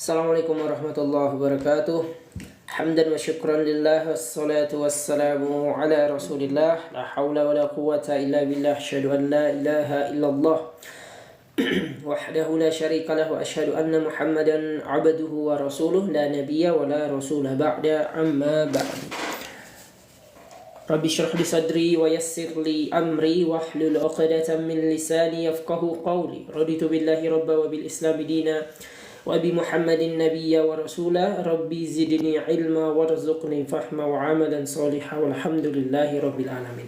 Assalamualaikum warahmatullahi wabarakatuh. Hamdan wa syukran lillah wassalatu wassalamu ala rasulillah. La hawla wa la quwata illa billah. Asyhadu an la ilaha illallah wahdahu la syarika lahu. Asyhadu anna Muhammadan abduhu wa rasuluh. La nabiyya wa la rasulah ba'da, amma ba'd. Rabbi shrah li sadri wa yassir li amri wahlul 'uqdatam min lisani yafqahu qawli. Raditu billahi rabba wa bil islam dina wa bi Muhammadin nabiyya wa rasula. Rabbi zidni ilma warzuqni fahma wa amalan salihah walhamdulillahi rabbil alamin.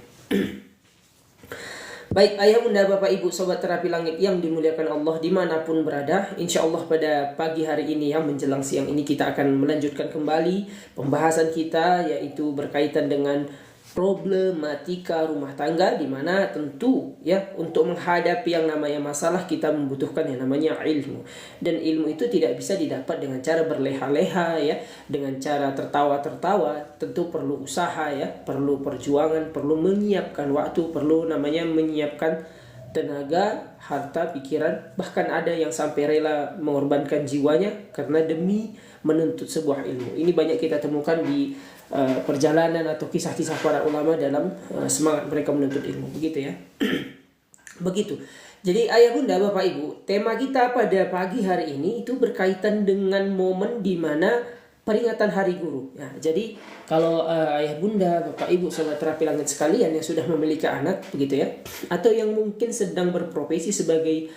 Baik ayah bunda bapak ibu sobat terapi langit yang dimuliakan Allah dimanapun berada, insya Allah pada pagi hari ini yang menjelang siang ini kita akan melanjutkan kembali pembahasan kita, yaitu berkaitan dengan problematika rumah tangga, di mana tentu ya untuk menghadapi yang namanya masalah kita membutuhkan yang namanya ilmu, dan ilmu itu tidak bisa didapat dengan cara berleha-leha ya, dengan cara tertawa-tertawa. Tentu perlu usaha ya, perlu perjuangan, perlu menyiapkan waktu, perlu namanya menyiapkan tenaga, harta, pikiran, bahkan ada yang sampai rela mengorbankan jiwanya karena demi menuntut sebuah ilmu. Ini banyak kita temukan di perjalanan atau kisah-kisah para ulama dalam semangat mereka menuntut ilmu, begitu ya. Begitu. Jadi ayah bunda bapak ibu, tema kita pada pagi hari ini itu berkaitan dengan momen di mana peringatan hari guru. Nah, jadi kalau ayah bunda bapak ibu sobat terapi langit sekalian yang sudah memiliki anak, begitu ya, atau yang mungkin sedang berprofesi sebagai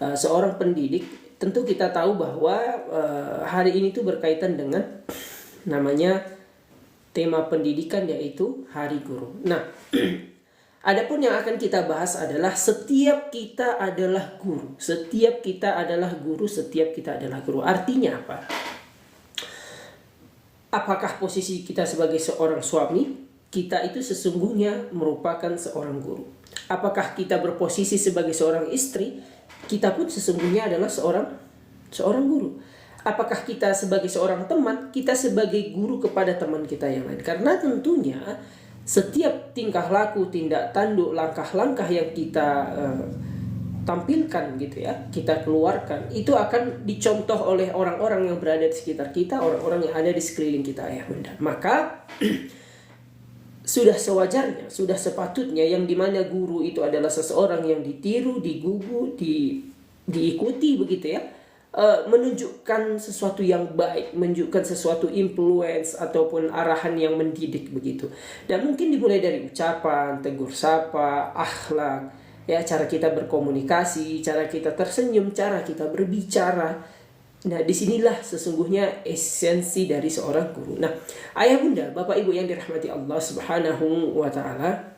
seorang pendidik, tentu kita tahu bahwa hari ini tuh berkaitan dengan namanya tema pendidikan, yaitu Hari Guru. Nah, adapun yang akan kita bahas adalah setiap kita adalah guru. Setiap kita adalah guru, setiap kita adalah guru. Artinya apa? Apakah posisi kita sebagai seorang suami, kita itu sesungguhnya merupakan seorang guru. Apakah kita berposisi sebagai seorang istri, kita pun sesungguhnya adalah seorang guru. Apakah kita sebagai seorang teman, kita sebagai guru kepada teman kita yang lain. Karena tentunya setiap tingkah laku, tindak tanduk, langkah-langkah yang kita tampilkan gitu ya, kita keluarkan, itu akan dicontoh oleh orang-orang yang berada di sekitar kita, orang-orang yang ada di sekeliling kita ayah bunda. Maka sudah sewajarnya, sudah sepatutnya yang dimana guru itu adalah seseorang yang ditiru, digugu, diikuti begitu ya, menunjukkan sesuatu yang baik, menunjukkan sesuatu influence ataupun arahan yang mendidik begitu. Dan mungkin dimulai dari ucapan, tegur sapa, akhlak, ya, cara kita berkomunikasi, cara kita tersenyum, cara kita berbicara. Nah, disinilah sesungguhnya esensi dari seorang guru. Nah, ayah bunda, bapak ibu yang dirahmati Allah Subhanahu wa taala,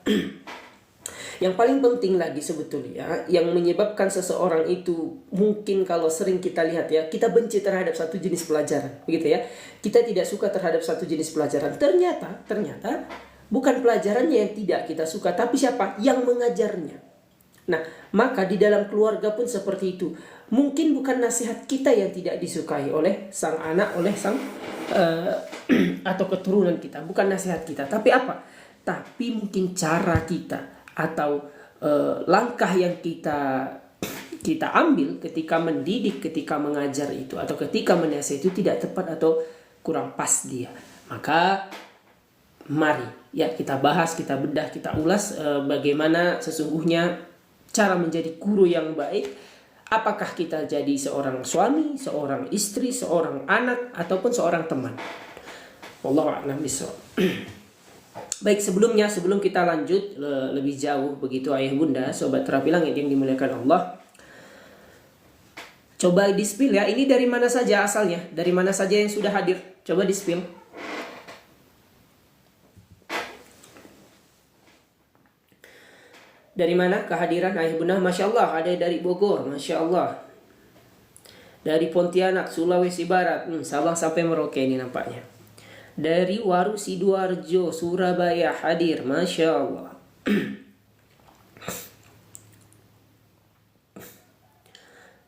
yang paling penting lagi sebetulnya yang menyebabkan seseorang itu, mungkin kalau sering kita lihat ya, kita benci terhadap satu jenis pelajaran, begitu ya. Kita tidak suka terhadap satu jenis pelajaran. Ternyata bukan pelajarannya yang tidak kita suka, tapi siapa yang mengajarnya. Nah, maka di dalam keluarga pun seperti itu. Mungkin bukan nasihat kita yang tidak disukai oleh sang anak, oleh sang atau keturunan kita, bukan nasihat kita, tapi apa? Tapi mungkin cara kita atau langkah yang kita ambil ketika mendidik, ketika mengajar itu, atau ketika menasihati itu tidak tepat atau kurang pas dia. Maka mari ya kita bahas, kita bedah, kita ulas bagaimana sesungguhnya cara menjadi guru yang baik. Apakah kita jadi seorang suami, seorang istri, seorang anak, ataupun seorang teman. Wallahu a'lam bishawab. Baik, sebelum kita lanjut lebih jauh begitu ayah bunda sobat terapi langit yang dimuliakan Allah, coba di spill ya, ini dari mana saja asalnya, dari mana saja yang sudah hadir, coba di spill. Dari mana kehadiran ayah bunda? Masya Allah, ada dari Bogor, Masya Allah, dari Pontianak, Sulawesi Barat, Sabang sampai Merauke ini nampaknya. Dari Waru Sidoarjo, Surabaya hadir, Masya Allah.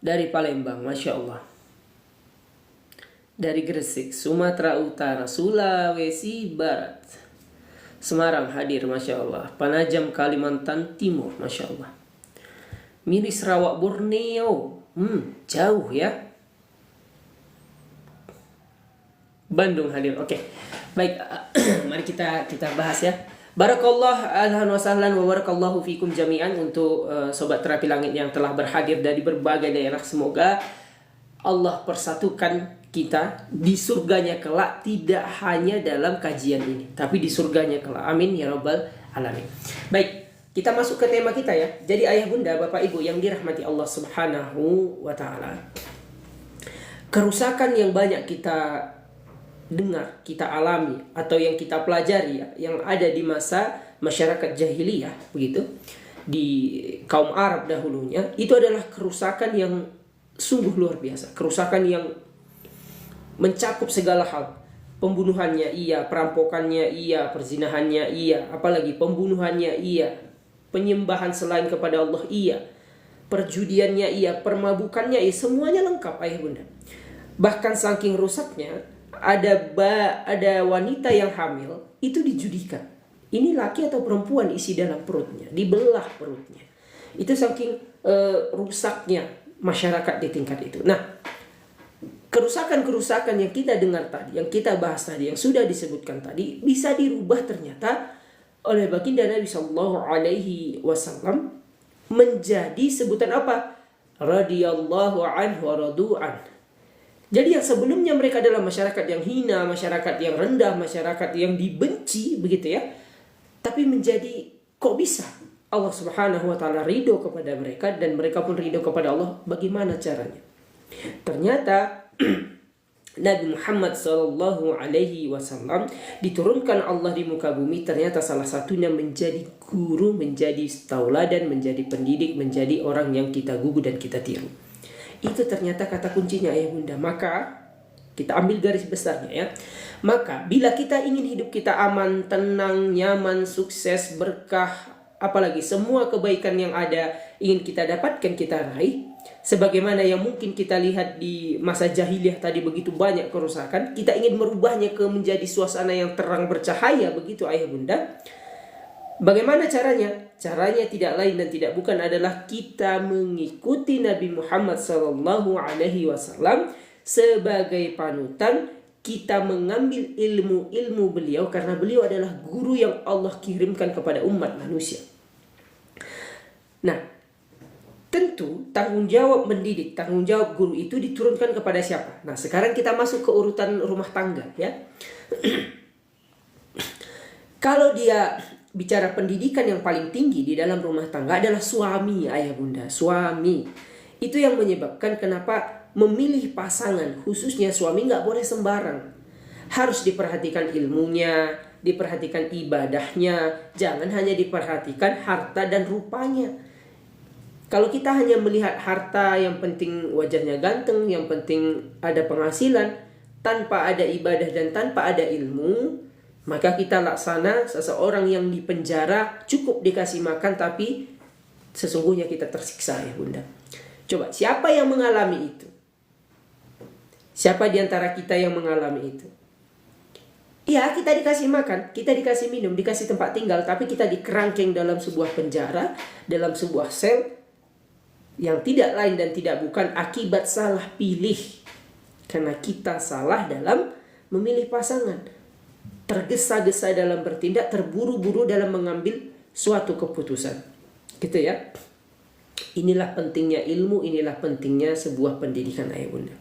Dari Palembang, Masya Allah. Dari Gresik, Sumatera Utara, Sulawesi Barat, Semarang hadir, Masya Allah. Penajam, Kalimantan Timur, Masya Allah. Miris Sarawak, Borneo, jauh ya. Bandung hadir. Oke. Baik, mari kita bahas ya. Barakallah ahlan wa sahlan wa barakallahu fikum jami'an untuk sobat terapi langit yang telah berhadir dari berbagai daerah. Semoga Allah persatukan kita di surganya kelak, tidak hanya dalam kajian ini, tapi di surganya kelak. Amin ya rabbal alamin. Baik, kita masuk ke tema kita ya. Jadi ayah bunda, bapak ibu yang dirahmati Allah subhanahu wa ta'ala, kerusakan yang banyak kita dengar, kita alami, atau yang kita pelajari ya, yang ada di masa masyarakat jahiliyah begitu, di kaum Arab dahulunya, itu adalah kerusakan yang sungguh luar biasa. Kerusakan yang mencakup segala hal. Pembunuhannya iya, perampokannya iya, perzinahannya iya, apalagi pembunuhannya iya, penyembahan selain kepada Allah iya, perjudiannya iya, permabukannya iya, semuanya lengkap ayah bunda. Bahkan saking rusaknya, ada wanita yang hamil itu dijudikan. Ini laki atau perempuan isi dalam perutnya, dibelah perutnya. Itu saking rusaknya masyarakat di tingkat itu. Nah, kerusakan-kerusakan yang kita dengar tadi, yang kita bahas tadi, yang sudah disebutkan tadi, bisa dirubah ternyata oleh baginda Nabi Sallallahu Alaihi Wasallam menjadi sebutan apa? Radhiyallahu anhu wa radu'an. Jadi yang sebelumnya mereka adalah masyarakat yang hina, masyarakat yang rendah, masyarakat yang dibenci begitu ya. Tapi menjadi, kok bisa Allah Subhanahu wa taala ridho kepada mereka dan mereka pun ridho kepada Allah? Bagaimana caranya? Ternyata Nabi Muhammad sallallahu alaihi wasallam diturunkan Allah di muka bumi, ternyata salah satunya menjadi guru, menjadi tauladan, menjadi pendidik, menjadi orang yang kita gugu dan kita tiru. Itu ternyata kata kuncinya ayah bunda. Maka kita ambil garis besarnya ya. Maka bila kita ingin hidup kita aman, tenang, nyaman, sukses, berkah, apalagi semua kebaikan yang ada ingin kita dapatkan, kita raih, sebagaimana yang mungkin kita lihat di masa jahiliyah tadi, begitu banyak kerusakan, kita ingin merubahnya ke menjadi suasana yang terang bercahaya begitu ayah bunda. Bagaimana caranya? Caranya tidak lain dan tidak bukan adalah kita mengikuti Nabi Muhammad sallallahu alaihi wasallam sebagai panutan. Kita mengambil ilmu-ilmu beliau karena beliau adalah guru yang Allah kirimkan kepada umat manusia. Nah, tentu tanggung jawab mendidik, tanggung jawab guru itu diturunkan kepada siapa? Nah, sekarang kita masuk ke urutan rumah tangga ya. Kalau dia bicara pendidikan, yang paling tinggi di dalam rumah tangga adalah suami ayah bunda. Suami itu yang menyebabkan kenapa memilih pasangan, khususnya suami, nggak boleh sembarang. Harus diperhatikan ilmunya, diperhatikan ibadahnya, jangan hanya diperhatikan harta dan rupanya. Kalau kita hanya melihat harta, yang penting wajahnya ganteng, yang penting ada penghasilan, tanpa ada ibadah dan tanpa ada ilmu, maka kita laksana seseorang yang di penjara, cukup dikasih makan tapi sesungguhnya kita tersiksa ya bunda. Coba siapa yang mengalami itu? Siapa di antara kita yang mengalami itu? Ya, kita dikasih makan, kita dikasih minum, dikasih tempat tinggal, tapi kita dikerangkeng dalam sebuah penjara, dalam sebuah sel, yang tidak lain dan tidak bukan akibat salah pilih. Karena kita salah dalam memilih pasangan, tergesa-gesa dalam bertindak, terburu-buru dalam mengambil suatu keputusan. Gitu ya. Inilah pentingnya ilmu, inilah pentingnya sebuah pendidikan ayah bunda.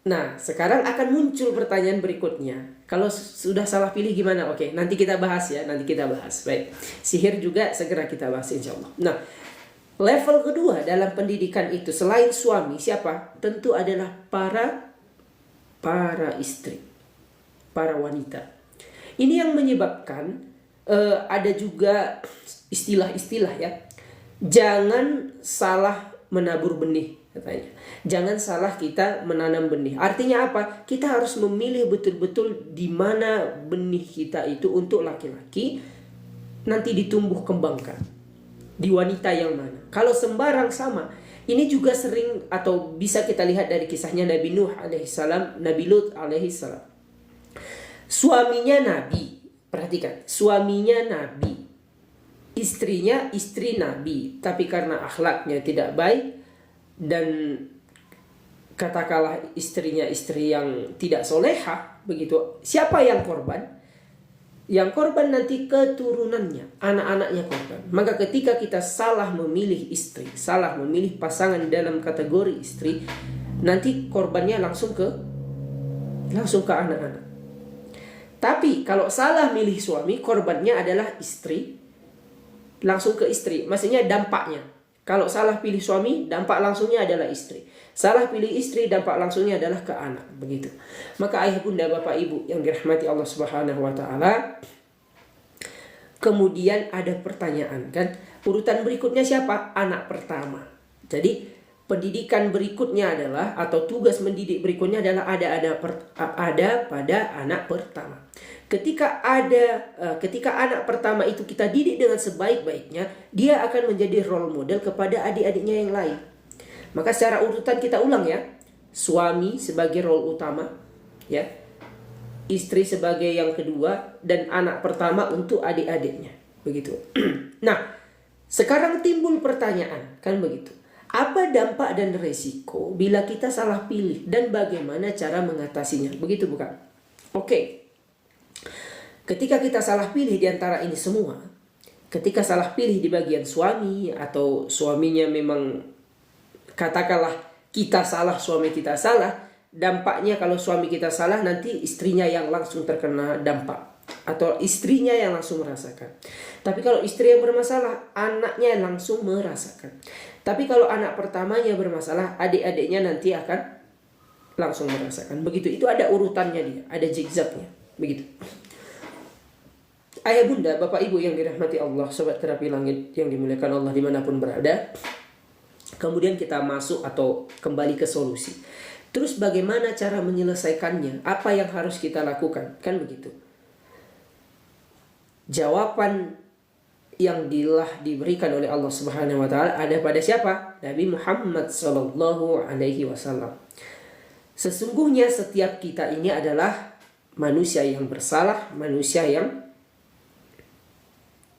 Nah, sekarang akan muncul pertanyaan berikutnya. Kalau sudah salah pilih gimana? Oke, nanti kita bahas ya, nanti kita bahas. Baik. Sihir juga segera kita bahas insyaallah. Nah, level kedua dalam pendidikan itu selain suami siapa? Tentu adalah para istri, para wanita. Ini yang menyebabkan ada juga istilah-istilah ya. Jangan salah menabur benih katanya. Jangan salah kita menanam benih. Artinya apa? Kita harus memilih betul-betul di mana benih kita itu untuk laki-laki nanti ditumbuh kembangkan. Di wanita yang mana? Kalau sembarang sama. Ini juga sering atau bisa kita lihat dari kisahnya Nabi Nuh alaihissalam, Nabi Lut alaihissalam. Suaminya Nabi, perhatikan, suaminya Nabi, istrinya istri Nabi, tapi karena akhlaknya tidak baik dan katakanlah istrinya istri yang tidak soleha, begitu, siapa yang korban? Yang korban nanti keturunannya, anak-anaknya korban. Maka ketika kita salah memilih istri, salah memilih pasangan dalam kategori istri, nanti korbannya langsung ke anak-anak. Tapi kalau salah milih suami, korbannya adalah istri, langsung ke istri. Maksudnya dampaknya. Kalau salah pilih suami, dampak langsungnya adalah istri. Salah pilih istri, dampak langsungnya adalah ke anak, begitu. Maka ayah bunda bapak ibu yang dirahmati Allah Subhanahu wa taala, kemudian ada pertanyaan kan, urutan berikutnya siapa? Anak pertama. Jadi pendidikan berikutnya adalah, atau tugas mendidik berikutnya adalah ada pada anak pertama. Ketika anak pertama itu kita didik dengan sebaik-baiknya, dia akan menjadi role model kepada adik-adiknya yang lain. Maka secara urutan kita ulang ya. Suami sebagai role utama, ya. Istri sebagai yang kedua, dan anak pertama untuk adik-adiknya. Begitu. Nah, sekarang timbul pertanyaan, kan begitu. Apa dampak dan resiko bila kita salah pilih dan bagaimana cara mengatasinya? Begitu bukan? Oke. Ketika kita salah pilih di antara ini semua, ketika salah pilih di bagian suami atau suaminya memang katakanlah kita salah, suami kita salah, dampaknya kalau suami kita salah nanti istrinya yang langsung terkena dampak atau istrinya yang langsung merasakan. Tapi kalau istri yang bermasalah, anaknya yang langsung merasakan. Tapi kalau anak pertamanya bermasalah, adik-adiknya nanti akan langsung merasakan. Begitu, itu ada urutannya dia, ada zigzagnya. Begitu. Ayah bunda, bapak ibu yang dirahmati Allah, sobat terapi langit yang dimuliakan Allah dimanapun berada. Kemudian kita masuk atau kembali ke solusi. Terus bagaimana cara menyelesaikannya? Apa yang harus kita lakukan? Kan begitu. Jawaban yang diberikan oleh Allah Subhanahu wa taala ada pada siapa? Nabi Muhammad sallallahu alaihi wasallam. Sesungguhnya setiap kita ini adalah manusia yang bersalah, manusia yang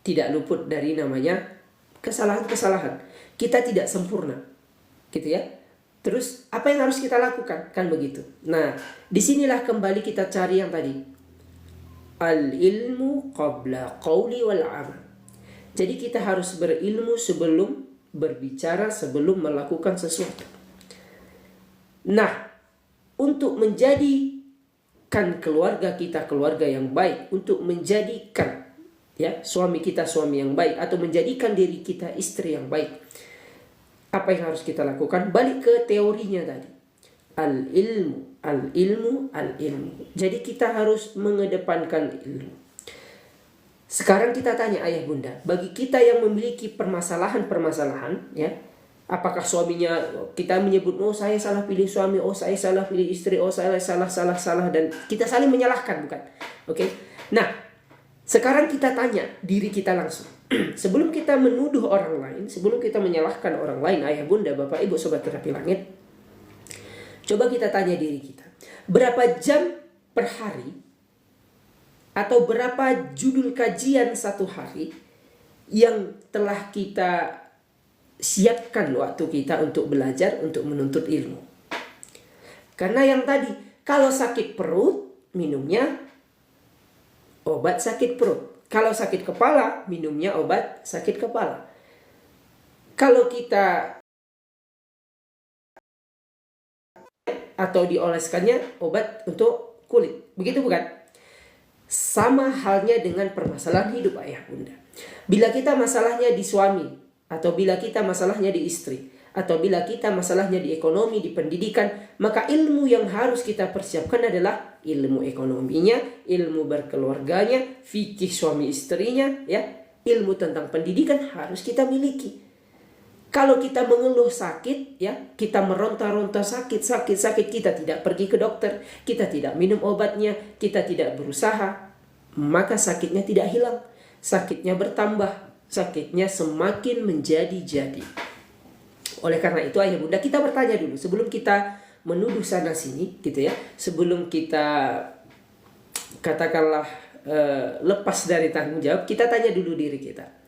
tidak luput dari namanya kesalahan-kesalahan. Kita tidak sempurna. Gitu ya. Terus apa yang harus kita lakukan? Kan begitu. Nah, disinilah kembali kita cari yang tadi. Al-ilmu qabla qawli wal amal. Jadi kita harus berilmu sebelum berbicara, sebelum melakukan sesuatu. Nah, untuk menjadikan keluarga kita keluarga yang baik, untuk menjadikan ya suami kita suami yang baik, atau menjadikan diri kita istri yang baik, apa yang harus kita lakukan? Balik ke teorinya tadi. Al-ilmu, al-ilmu, al-ilmu. Jadi kita harus mengedepankan ilmu. Sekarang kita tanya ayah bunda, bagi kita yang memiliki permasalahan-permasalahan, ya, apakah suaminya kita menyebut, oh saya salah pilih suami, oh saya salah pilih istri, oh saya salah, dan kita saling menyalahkan, bukan? Oke. Nah, sekarang kita tanya diri kita langsung. Sebelum kita menuduh orang lain, sebelum kita menyalahkan orang lain, ayah bunda, bapak ibu, sobat terapi langit, coba kita tanya diri kita, berapa jam per hari atau berapa judul kajian satu hari yang telah kita siapkan waktu kita untuk belajar, untuk menuntut ilmu. Karena yang tadi, kalau sakit perut, minumnya obat sakit perut. Kalau sakit kepala, minumnya obat sakit kepala. Kalau kita atau dioleskannya obat untuk kulit. Begitu bukan? Sama halnya dengan permasalahan hidup ayah bunda. Bila kita masalahnya di suami, atau bila kita masalahnya di istri, atau bila kita masalahnya di ekonomi, di pendidikan, maka ilmu yang harus kita persiapkan adalah ilmu ekonominya, ilmu berkeluarganya, fikih suami istrinya, ya, ilmu tentang pendidikan harus kita miliki. Kalau kita mengeluh sakit, ya, kita meronta-ronta sakit, kita tidak pergi ke dokter, kita tidak minum obatnya, kita tidak berusaha, maka sakitnya tidak hilang, sakitnya bertambah, sakitnya semakin menjadi-jadi. Oleh karena itu ayah bunda, kita bertanya dulu sebelum kita menuduh sana sini, gitu ya, sebelum kita katakanlah lepas dari tanggung jawab, kita tanya dulu diri kita.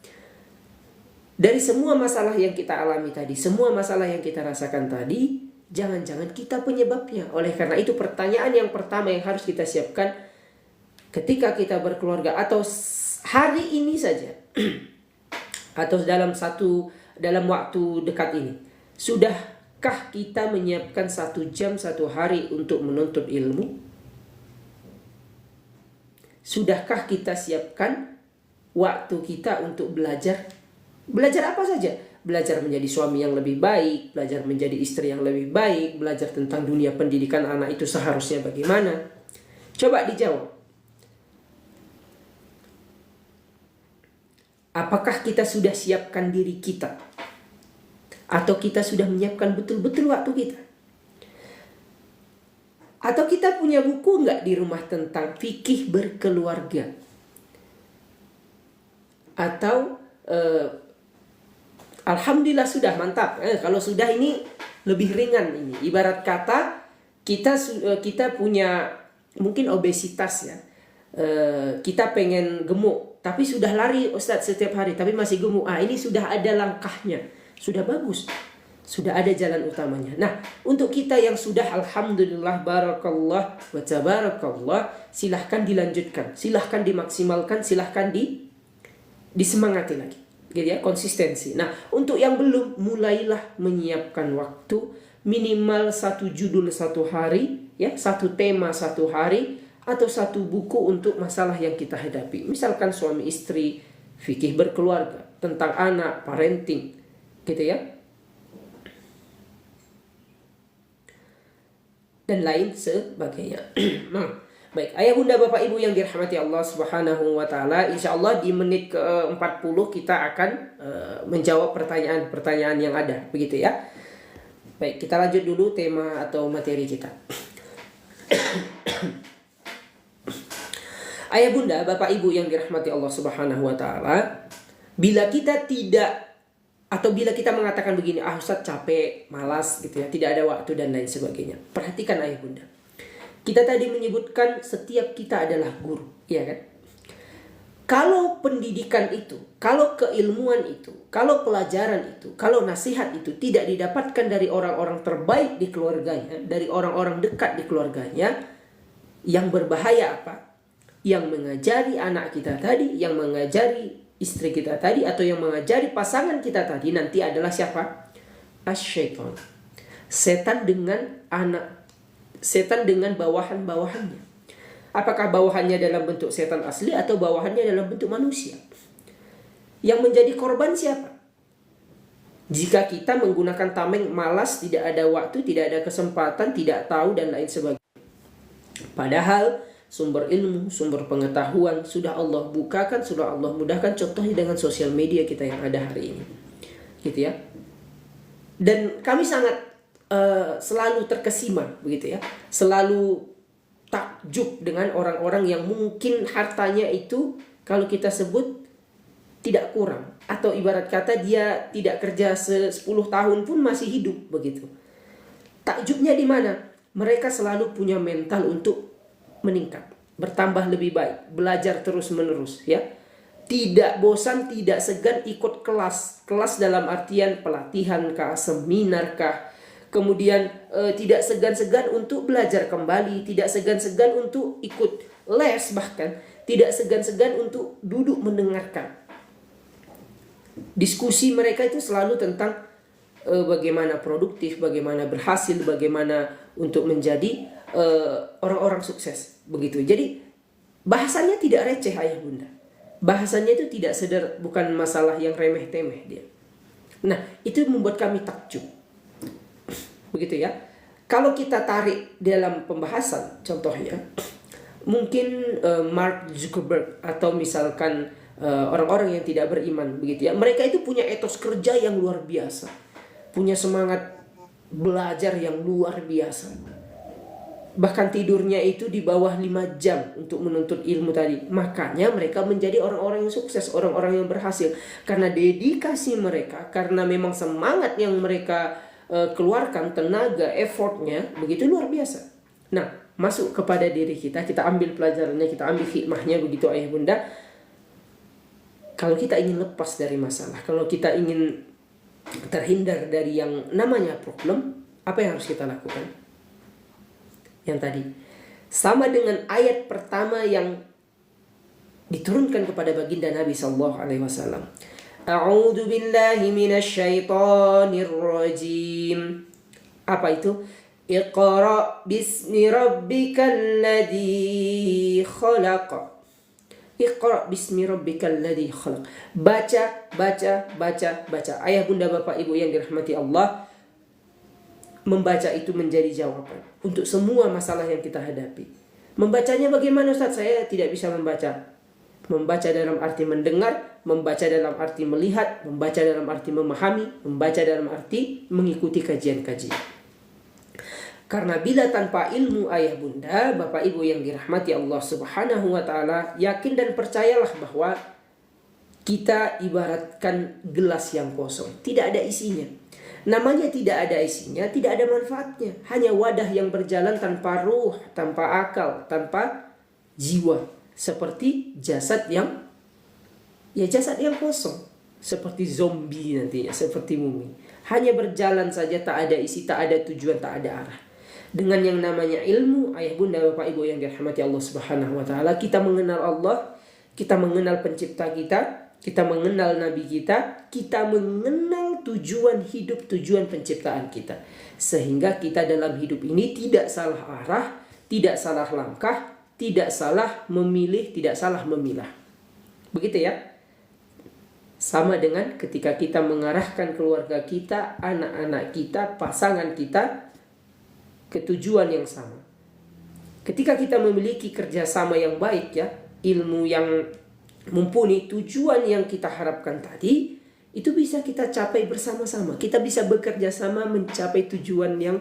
Dari semua masalah yang kita alami tadi, semua masalah yang kita rasakan tadi, Jangan-jangan kita penyebabnya. Oleh karena itu pertanyaan yang pertama yang harus kita siapkan ketika kita berkeluarga atau hari ini saja atau dalam waktu dekat ini, sudahkah kita menyiapkan 1 jam 1 hari untuk menuntut ilmu? Sudahkah kita siapkan waktu kita untuk belajar? Belajar apa saja? Belajar menjadi suami yang lebih baik, belajar menjadi istri yang lebih baik, belajar tentang dunia pendidikan anak itu seharusnya bagaimana. Coba dijawab. Apakah kita sudah siapkan diri kita? Atau kita sudah menyiapkan betul-betul waktu kita? Atau kita punya buku nggak di rumah tentang fikih berkeluarga? Atau alhamdulillah sudah, mantap. Kalau sudah ini lebih ringan ini. Ibarat kata kita punya mungkin obesitas ya. Kita pengen gemuk, tapi sudah lari Ustadz setiap hari, tapi masih gemuk. Ini sudah ada langkahnya, sudah bagus, sudah ada jalan utamanya. Nah, untuk kita yang sudah alhamdulillah barakallah wa tabarakallah, silahkan dilanjutkan, silahkan dimaksimalkan, silahkan disemangati lagi, gitu ya, konsistensi. Nah, untuk yang belum, mulailah menyiapkan waktu minimal 1 judul 1 hari, ya, 1 tema 1 hari, atau 1 buku untuk masalah yang kita hadapi. Misalkan suami istri, fikih berkeluarga, tentang anak, parenting, gitu ya, dan lain sebagainya. Baik, ayah bunda bapak ibu yang dirahmati Allah subhanahu wa ta'ala, insya Allah di menit ke-40 kita akan menjawab pertanyaan-pertanyaan yang ada, begitu ya. Baik, kita lanjut dulu tema atau materi kita. Ayah bunda bapak ibu yang dirahmati Allah subhanahu wa ta'ala, bila kita mengatakan begini, Ustaz capek, malas gitu ya, tidak ada waktu dan lain sebagainya. Perhatikan ayah bunda, kita tadi menyebutkan setiap kita adalah guru, ya kan? Kalau pendidikan itu, kalau keilmuan itu, kalau pelajaran itu, kalau nasihat itu tidak didapatkan dari orang-orang terbaik di keluarganya, dari orang-orang dekat di keluarganya, yang berbahaya apa? Yang mengajari anak kita tadi, yang mengajari istri kita tadi, atau yang mengajari pasangan kita tadi nanti adalah siapa? Asyaiton. Setan dengan bawahan-bawahannya. Apakah bawahannya dalam bentuk setan asli atau bawahannya dalam bentuk manusia? Yang menjadi korban siapa? Jika kita menggunakan tameng, malas, tidak ada waktu, tidak ada kesempatan, tidak tahu dan lain sebagainya. Padahal sumber ilmu, sumber pengetahuan sudah Allah bukakan, sudah Allah mudahkan. Contohnya dengan sosial media kita yang ada hari ini, gitu ya. Dan kami sangat selalu terkesima, begitu ya, selalu takjub dengan orang-orang yang mungkin hartanya itu kalau kita sebut tidak kurang, atau ibarat kata dia tidak kerja 10 tahun pun masih hidup, begitu. Takjubnya di mana? Mereka selalu punya mental untuk meningkat, bertambah lebih baik, belajar terus-menerus, ya. Tidak bosan, tidak segan ikut kelas dalam artian pelatihan kah, seminar kah. Kemudian tidak segan-segan untuk belajar kembali, tidak segan-segan untuk ikut les, bahkan tidak segan-segan untuk duduk mendengarkan. Diskusi mereka itu selalu tentang bagaimana produktif, bagaimana berhasil, bagaimana untuk menjadi orang-orang sukses, begitu. Jadi bahasanya tidak receh ayah bunda. Bahasanya itu tidak bukan masalah yang remeh-temeh dia. Nah, itu membuat kami takjub, begitu ya. Kalau kita tarik dalam pembahasan, contohnya mungkin Mark Zuckerberg atau misalkan orang-orang yang tidak beriman, begitu ya. Mereka itu punya etos kerja yang luar biasa, punya semangat belajar yang luar biasa. Bahkan tidurnya itu di bawah 5 jam untuk menuntut ilmu tadi. Makanya mereka menjadi orang-orang yang sukses, orang-orang yang berhasil. Karena dedikasi mereka, karena memang semangat yang mereka keluarkan, tenaga, effortnya begitu luar biasa. Nah, masuk kepada diri kita, kita ambil pelajarannya, kita ambil hikmahnya, begitu ayah bunda. Kalau kita ingin lepas dari masalah, kalau kita ingin terhindar dari yang namanya problem, Apa yang harus kita lakukan? Yang tadi sama dengan ayat pertama yang diturunkan kepada baginda Nabi sallallahu alaihi wasallam. A'udzu billahi minasyaitonir rajim. Apa itu? Iqra bismi rabbikal ladzi khalaq. Iqra bismi rabbikal ladzi khalaq. Baca. Ayah bunda bapak ibu yang dirahmati Allah, membaca itu menjadi jawaban untuk semua masalah yang kita hadapi. Membacanya bagaimana Ustaz? Saya tidak bisa membaca. Membaca dalam arti mendengar, membaca dalam arti melihat, membaca dalam arti memahami, membaca dalam arti mengikuti kajian-kajian. Karena bila tanpa ilmu ayah bunda, bapak ibu yang dirahmati Allah subhanahu wa ta'ala, yakin dan percayalah bahwa kita ibaratkan gelas yang kosong, tidak ada isinya. Namanya tidak ada isinya, tidak ada manfaatnya. Hanya wadah yang berjalan tanpa ruh, tanpa akal, tanpa jiwa. Seperti jasad yang kosong. Seperti zombie nantinya, seperti mumi. Hanya berjalan saja, tak ada isi, tak ada tujuan, tak ada arah. Dengan yang namanya ilmu, ayah bunda bapak ibu yang dirahmati Allah subhanahu wa ta'ala, kita mengenal Allah, kita mengenal pencipta kita mengenal Nabi kita mengenal tujuan hidup, tujuan penciptaan kita. Sehingga kita dalam hidup ini tidak salah arah, tidak salah langkah, tidak salah memilih, tidak salah memilah. Begitu ya. Sama dengan ketika kita mengarahkan keluarga kita, anak-anak kita, pasangan kita ke tujuan yang sama. Ketika kita memiliki kerjasama yang baik ya, ilmu yang mumpuni, tujuan yang kita harapkan tadi itu bisa kita capai bersama-sama. Kita bisa bekerja sama mencapai tujuan yang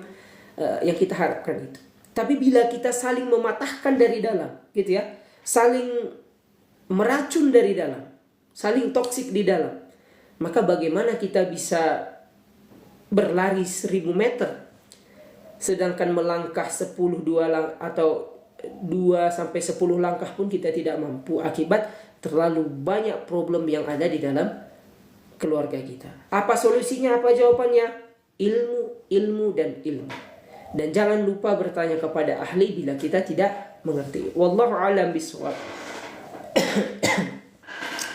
kita harapkan itu. Tapi bila kita saling mematahkan dari dalam, gitu ya, saling meracun dari dalam, saling toksik di dalam, maka bagaimana kita bisa berlari 1000 meter sedangkan melangkah 10 atau 2 sampai 10 langkah pun kita tidak mampu akibat terlalu banyak problem yang ada di dalam keluarga kita. Apa solusinya? Apa jawabannya? Ilmu dan ilmu. Dan jangan lupa bertanya kepada ahli bila kita tidak mengerti. Wallahu a'lam bishawab.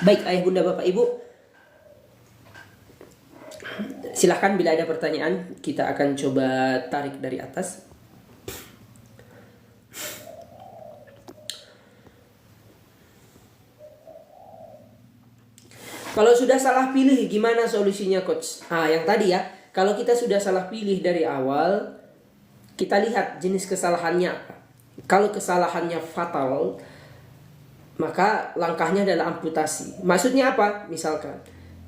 Baik ayah bunda bapak ibu, silakan bila ada pertanyaan kita akan coba tarik dari atas. Kalau sudah salah pilih gimana solusinya coach? Yang tadi ya, kalau kita sudah salah pilih dari awal, kita lihat jenis kesalahannya apa. Kalau kesalahannya fatal, maka langkahnya adalah amputasi. Maksudnya apa? Misalkan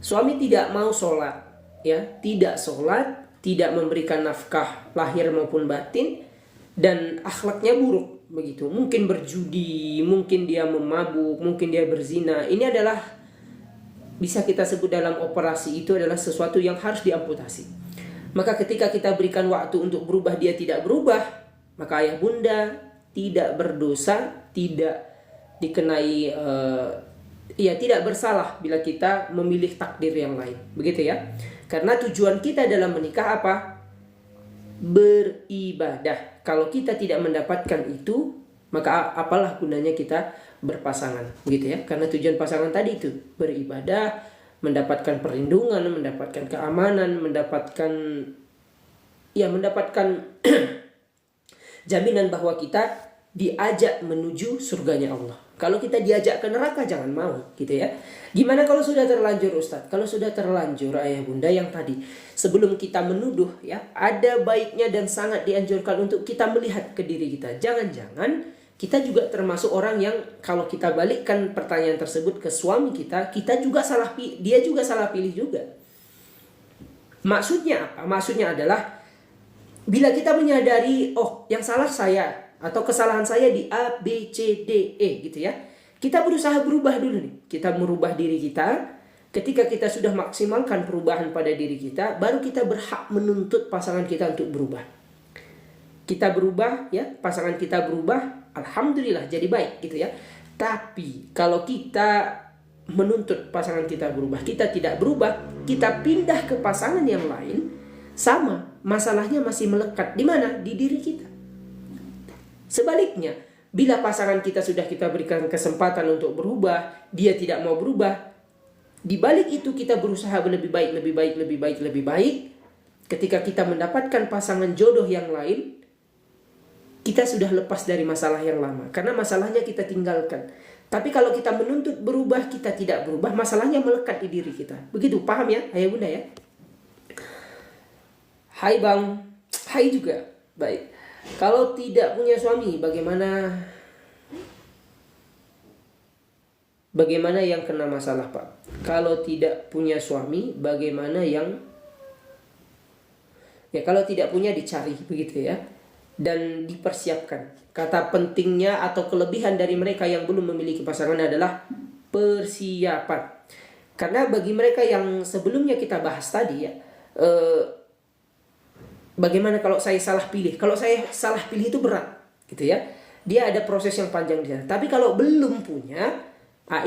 suami tidak mau sholat, ya, tidak sholat, tidak memberikan nafkah lahir maupun batin, dan akhlaknya buruk begitu. Mungkin berjudi, mungkin dia memabuk, mungkin dia berzina. Ini adalah bisa kita sebut dalam operasi itu adalah sesuatu yang harus diamputasi. Maka ketika kita berikan waktu untuk berubah, dia tidak berubah, maka ayah bunda tidak berdosa, tidak dikenai tidak bersalah bila kita memilih takdir yang lain. Begitu ya. Karena tujuan kita dalam menikah apa? Beribadah. Kalau kita tidak mendapatkan itu, maka apalah gunanya kita berpasangan, begitu ya. Karena tujuan pasangan tadi itu beribadah, mendapatkan perlindungan, mendapatkan keamanan, mendapatkan jaminan bahwa kita diajak menuju surganya Allah. Kalau kita diajak ke neraka jangan mau, gitu ya. Gimana kalau sudah terlanjur Ustadz? Kalau sudah terlanjur ayah bunda yang tadi, sebelum kita menuduh ya, ada baiknya dan sangat dianjurkan untuk kita melihat ke diri kita. Jangan-jangan kita juga termasuk orang yang kalau kita balikkan pertanyaan tersebut ke suami kita juga salah pilih, dia juga salah pilih juga. Maksudnya apa? Maksudnya adalah bila kita menyadari, oh yang salah saya atau kesalahan saya di A, B, C, D, E gitu ya. Kita berusaha berubah dulu nih. Kita merubah diri kita. Ketika kita sudah maksimalkan perubahan pada diri kita, baru kita berhak menuntut pasangan kita untuk berubah. Kita berubah ya, pasangan kita berubah, alhamdulillah jadi baik gitu ya. Tapi kalau kita menuntut pasangan kita berubah, kita tidak berubah, kita pindah ke pasangan yang lain, sama, masalahnya masih melekat. Di mana? Di diri kita. Sebaliknya, bila pasangan kita sudah kita berikan kesempatan untuk berubah, dia tidak mau berubah, di balik itu kita berusaha lebih baik, lebih baik, lebih baik, lebih baik. Ketika kita mendapatkan pasangan jodoh yang lain, kita sudah lepas dari masalah yang lama. Karena masalahnya kita tinggalkan. Tapi kalau kita menuntut berubah, kita tidak berubah, masalahnya melekat di diri kita. Begitu, paham ya ayah bunda ya? Hai bang, hai juga. Baik. Kalau tidak punya suami, bagaimana yang kena masalah, Pak? Kalau tidak punya suami, bagaimana yang... Ya, kalau tidak punya dicari, begitu ya. Dan dipersiapkan. Kata pentingnya atau kelebihan dari mereka yang belum memiliki pasangan adalah persiapan. Karena bagi mereka yang sebelumnya kita bahas tadi ya, bagaimana kalau saya salah pilih? Kalau saya salah pilih itu berat, gitu ya. Dia ada proses yang panjang di sana. Tapi kalau belum punya,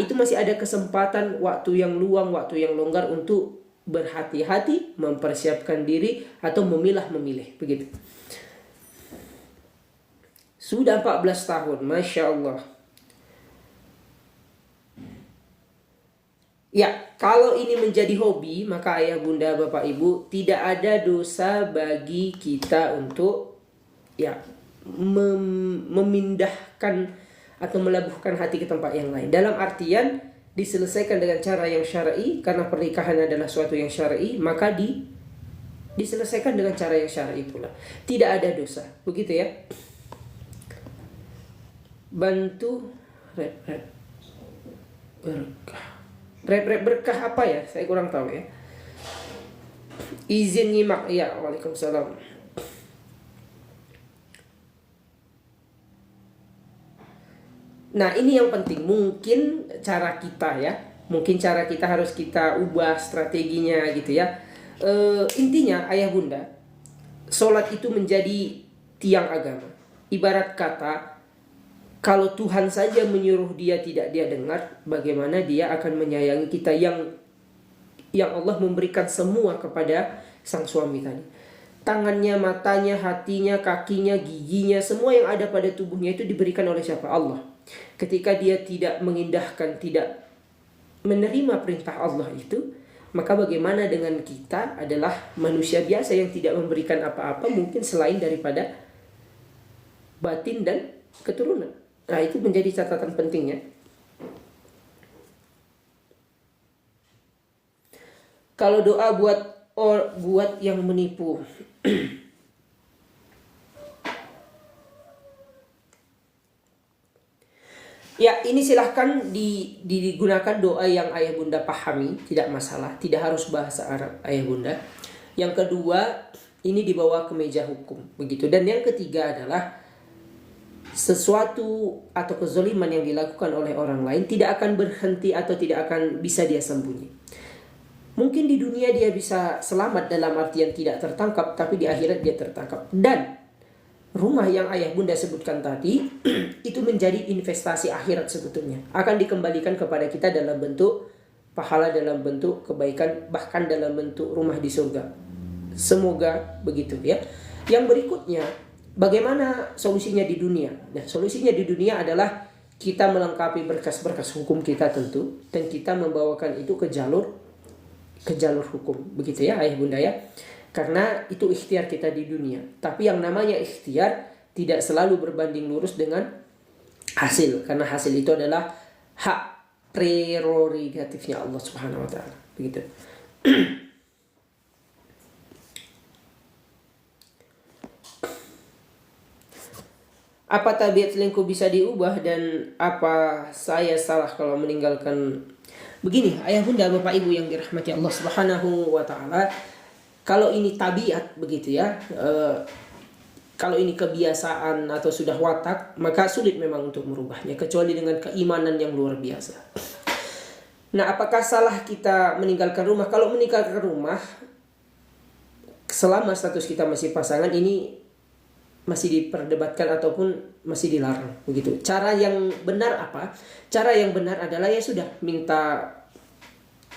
itu masih ada kesempatan, waktu yang luang, waktu yang longgar untuk berhati-hati, mempersiapkan diri atau memilih, begitu. Sudah 14 tahun, Masya Allah. Ya, kalau ini menjadi hobi, maka ayah bunda bapak ibu, tidak ada dosa bagi kita untuk ya memindahkan atau melabuhkan hati ke tempat yang lain. Dalam artian diselesaikan dengan cara yang syar'i, karena pernikahan adalah suatu yang syar'i, maka diselesaikan dengan cara yang syar'i pula. Tidak ada dosa, begitu ya. Bantu rep berkah. Rep berkah apa ya? Saya kurang tahu ya. Izin nyimak. Ya, waalaikumsalam. Nah, ini yang penting. Mungkin cara kita ya. Mungkin cara kita harus kita ubah strateginya gitu ya. Intinya ayah bunda, sholat itu menjadi tiang agama. Ibarat kata, kalau Tuhan saja menyuruh dia tidak dia dengar, bagaimana dia akan menyayangi kita yang Allah memberikan semua kepada sang suami tadi. Tangannya, matanya, hatinya, kakinya, giginya, semua yang ada pada tubuhnya itu diberikan oleh siapa? Allah. Ketika dia tidak mengindahkan, tidak menerima perintah Allah itu, maka bagaimana dengan kita adalah manusia biasa yang tidak memberikan apa-apa mungkin selain daripada batin dan keturunan. Nah, itu menjadi catatan pentingnya. Kalau doa buat yang menipu. Ya, ini silahkan digunakan doa yang ayah bunda pahami, tidak masalah, tidak harus bahasa Arab ayah bunda. Yang kedua, ini dibawa ke meja hukum, begitu. Dan yang ketiga adalah sesuatu atau kezaliman yang dilakukan oleh orang lain tidak akan berhenti atau tidak akan bisa dia sembunyi. Mungkin di dunia dia bisa selamat dalam artian tidak tertangkap, tapi di akhirat dia tertangkap. Dan rumah yang ayah bunda sebutkan tadi itu menjadi investasi akhirat sebetulnya. Akan dikembalikan kepada kita dalam bentuk pahala, dalam bentuk kebaikan, bahkan dalam bentuk rumah di surga. Semoga begitu ya. Yang berikutnya, bagaimana solusinya di dunia? Nah, solusinya di dunia adalah kita melengkapi berkas-berkas hukum kita tentu, dan kita membawakan itu ke jalur hukum, begitu ya ayah bunda ya. Karena itu ikhtiar kita di dunia. Tapi yang namanya ikhtiar tidak selalu berbanding lurus dengan hasil, karena hasil itu adalah hak prerogatifnya Allah Subhanahu wa taala, begitu. Apa tabiat selingkuh bisa diubah dan apa saya salah kalau meninggalkan? Begini, ayah bunda bapak ibu yang dirahmati Allah Subhanahu wa taala, kalau ini tabiat begitu ya, kalau ini kebiasaan atau sudah watak, maka sulit memang untuk merubahnya kecuali dengan keimanan yang luar biasa. Nah, apakah salah kita meninggalkan rumah? Kalau meninggalkan rumah selama status kita masih pasangan, ini masih diperdebatkan ataupun masih dilarang, begitu. Cara yang benar apa? Cara yang benar adalah ya sudah, minta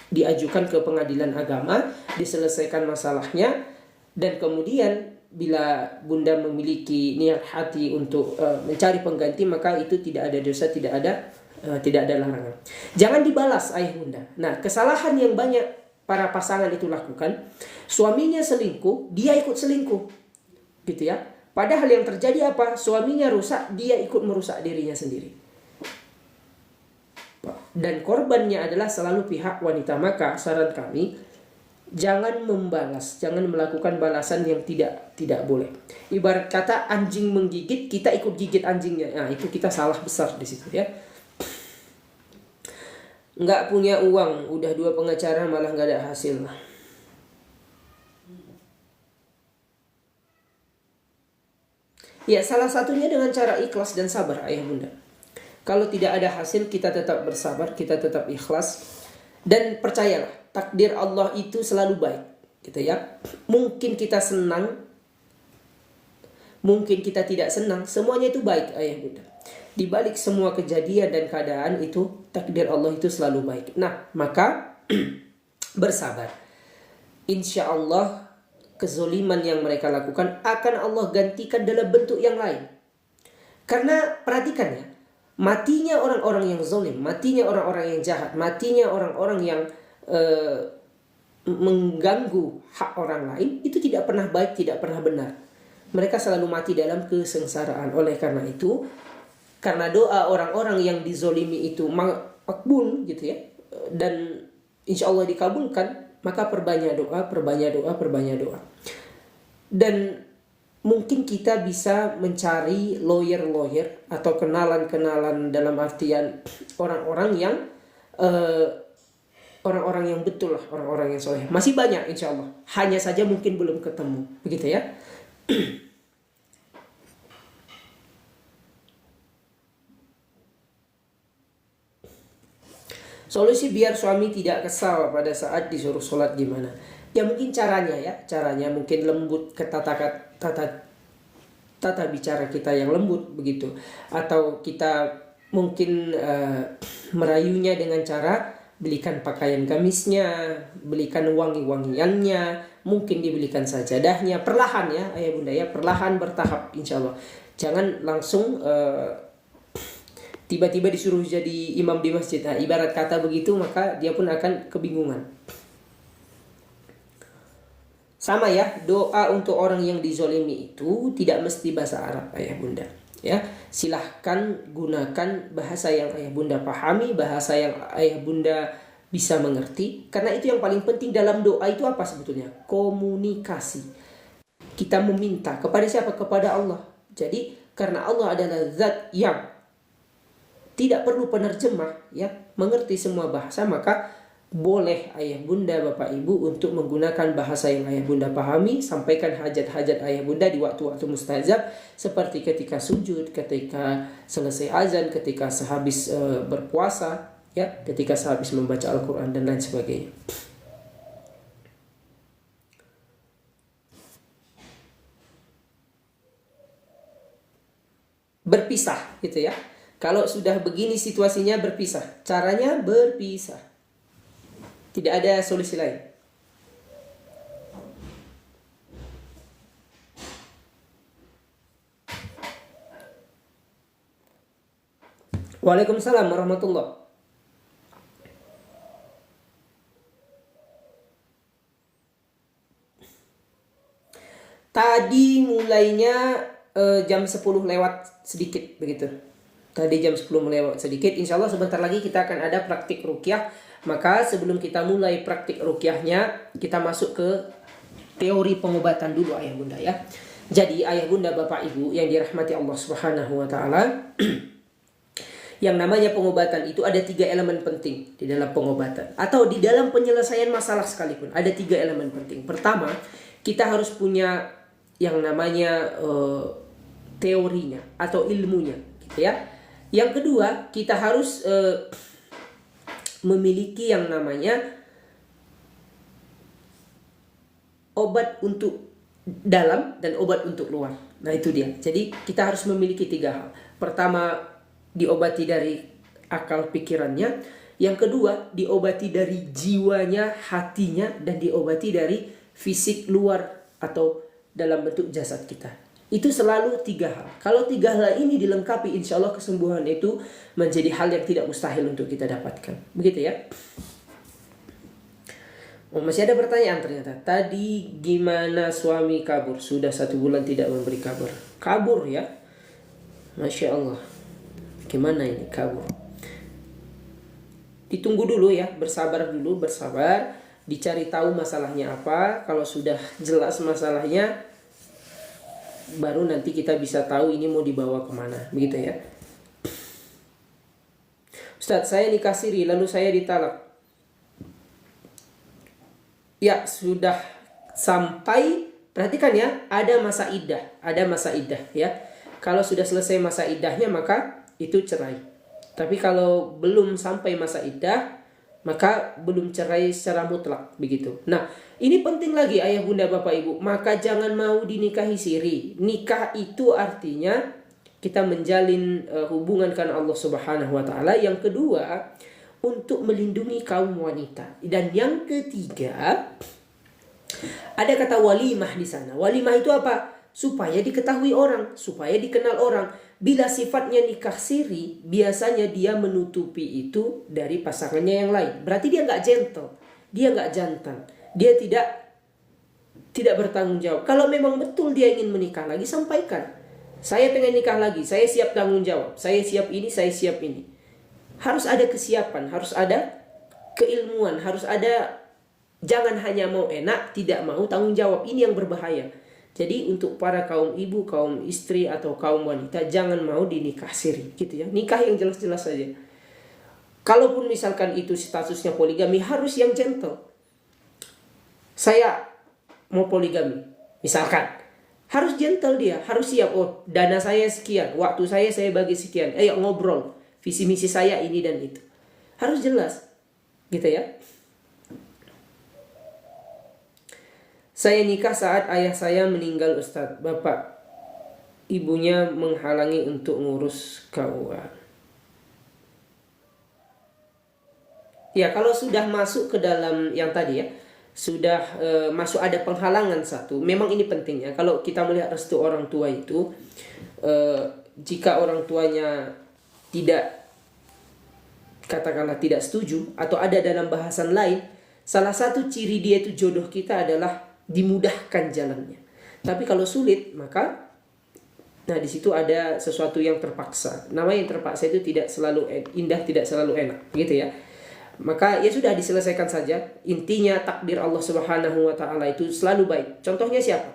diajukan ke pengadilan agama, diselesaikan masalahnya, Dan kemudian bila bunda memiliki niat hati untuk mencari pengganti, maka itu tidak ada dosa, tidak ada larangan. Jangan dibalas ayah bunda. Nah, kesalahan yang banyak para pasangan itu lakukan, suaminya selingkuh, dia ikut selingkuh, gitu ya. Padahal yang terjadi apa? Suaminya rusak, dia ikut merusak dirinya sendiri. Dan korbannya adalah selalu pihak wanita. Maka saran kami, jangan membalas, jangan melakukan balasan yang tidak boleh. Ibarat kata anjing menggigit, kita ikut gigit anjingnya. Nah, itu kita salah besar di situ ya. Nggak punya uang, udah 2 pengacara malah nggak ada hasil. Ya, salah satunya dengan cara ikhlas dan sabar ayah bunda. Kalau tidak ada hasil, kita tetap bersabar, kita tetap ikhlas. Dan percayalah, takdir Allah itu selalu baik, gitu ya. Mungkin kita senang, mungkin kita tidak senang, semuanya itu baik ayah bunda. Di balik semua kejadian dan keadaan itu, takdir Allah itu selalu baik. Nah, maka bersabar. Insya Allah kezoliman yang mereka lakukan akan Allah gantikan dalam bentuk yang lain. Karena perhatikan ya, matinya orang-orang yang zolim, matinya orang-orang yang jahat, matinya orang-orang yang mengganggu hak orang lain, itu tidak pernah baik, tidak pernah benar. Mereka selalu mati dalam kesengsaraan. Oleh karena itu, karena doa orang-orang yang dizolimi itu makbul, gitu ya, dan insya Allah dikabulkan, maka perbanyak doa, perbanyak doa, perbanyak doa. Dan mungkin kita bisa mencari lawyer-lawyer atau kenalan-kenalan, dalam artian orang-orang yang orang-orang yang betul lah, orang-orang yang soleh. Masih banyak insya Allah, hanya saja mungkin belum ketemu, begitu ya. Solusi biar suami tidak kesal pada saat disuruh sholat gimana? Ya mungkin caranya mungkin lembut ke tata bicara kita yang lembut begitu. Atau kita mungkin merayunya dengan cara belikan pakaian gamisnya, belikan wangi-wangiannya, mungkin dibelikan sajadahnya, perlahan ya ayah bunda ya, perlahan bertahap insya Allah. Jangan langsung tiba-tiba disuruh jadi imam di masjid. Nah, ibarat kata begitu, maka dia pun akan kebingungan. Sama ya, doa untuk orang yang dizolimi itu tidak mesti bahasa Arab ayah bunda. Ya, silahkan gunakan bahasa yang ayah bunda pahami, bahasa yang ayah bunda bisa mengerti. Karena itu yang paling penting dalam doa itu apa sebetulnya? Komunikasi. Kita meminta kepada siapa? Kepada Allah. Jadi karena Allah adalah zat yang tidak perlu penerjemah ya, mengerti semua bahasa, maka boleh ayah bunda, bapak ibu untuk menggunakan bahasa yang ayah bunda pahami. Sampaikan hajat-hajat ayah bunda di waktu-waktu mustajab, seperti ketika sujud, ketika selesai azan, ketika sehabis berpuasa ya, ketika sehabis membaca Al-Quran dan lain sebagainya. Berpisah gitu ya. Kalau sudah begini situasinya, berpisah. Caranya berpisah. Tidak ada solusi lain. Waalaikumsalam warahmatullahi. Tadi mulainya jam 10 lewat sedikit begitu. Tadi jam 10 melewat sedikit. Insya Allah sebentar lagi kita akan ada praktik ruqyah. Maka sebelum kita mulai praktik ruqyahnya, kita masuk ke teori pengobatan dulu ayah bunda ya. Jadi ayah bunda bapak ibu yang dirahmati Allah Subhanahu wa taala, yang namanya pengobatan itu ada 3 elemen penting di dalam pengobatan, atau di dalam penyelesaian masalah sekalipun ada 3 elemen penting. Pertama, kita harus punya yang namanya teorinya atau ilmunya gitu ya. Yang kedua, kita harus memiliki yang namanya obat untuk dalam dan obat untuk luar. Nah itu dia. Jadi kita harus memiliki 3 hal. Pertama, diobati dari akal pikirannya. Yang kedua, diobati dari jiwanya, hatinya, dan diobati dari fisik luar atau dalam bentuk jasad kita. Itu selalu 3 hal. Kalau 3 hal ini dilengkapi, insya Allah kesembuhan itu menjadi hal yang tidak mustahil untuk kita dapatkan. Begitu ya. Masih ada pertanyaan ternyata. Tadi gimana suami kabur? Sudah 1 bulan tidak memberi kabar. Kabur ya? Masya Allah. Gimana ini kabur? Ditunggu dulu ya. Bersabar dulu, bersabar. Dicari tahu masalahnya apa. Kalau sudah jelas masalahnya, baru nanti kita bisa tahu ini mau dibawa kemana. Begitu ya. Ustadz, saya nikah siri lalu saya ditalak. Ya, sudah sampai, perhatikan ya, ada masa iddah ya. Kalau sudah selesai masa iddahnya maka itu cerai. Tapi kalau belum sampai masa iddah, maka belum cerai secara mutlak begitu. Nah, ini penting lagi ayah bunda bapak ibu, maka jangan mau dinikahi siri. Nikah itu artinya kita menjalin hubungan karena Allah Subhanahu wa taala. Yang kedua, untuk melindungi kaum wanita. Dan yang ketiga, ada kata walimah di sana. Walimah itu apa? Supaya diketahui orang, supaya dikenal orang. Bila sifatnya nikah siri, biasanya dia menutupi itu dari pasangannya yang lain. Berarti dia nggak gentle, dia nggak jantan, dia tidak bertanggung jawab. Kalau memang betul dia ingin menikah lagi, sampaikan. Saya pengen nikah lagi, saya siap tanggung jawab, saya siap ini, saya siap ini. Harus ada kesiapan, harus ada keilmuan, harus ada, jangan hanya mau enak, tidak mau tanggung jawab. Ini yang berbahaya. Jadi untuk para kaum ibu, kaum istri atau kaum wanita, jangan mau dinikah siri gitu ya. Nikah yang jelas-jelas saja. Kalaupun misalkan itu statusnya poligami, harus yang gentle. Saya mau poligami, misalkan, harus gentle dia, harus siap. Oh, dana saya sekian, waktu saya bagi sekian. Ayo ngobrol, visi misi saya ini dan itu. Harus jelas, gitu ya. Saya nikah saat ayah saya meninggal Ustadz. Bapak ibunya menghalangi untuk ngurus KUA. Ya, kalau sudah masuk ke dalam yang tadi ya, sudah masuk ada penghalangan satu. Memang ini pentingnya. Kalau kita melihat restu orang tua itu, jika orang tuanya tidak, katakanlah tidak setuju, atau ada dalam bahasan lain, salah satu ciri dia itu jodoh kita adalah dimudahkan jalannya. Tapi kalau sulit, maka di situ ada sesuatu yang terpaksa. Namanya yang terpaksa itu tidak selalu indah, tidak selalu enak, gitu ya. Maka ya sudah, diselesaikan saja. Intinya takdir Allah Subhanahu wa taala itu selalu baik. Contohnya siapa?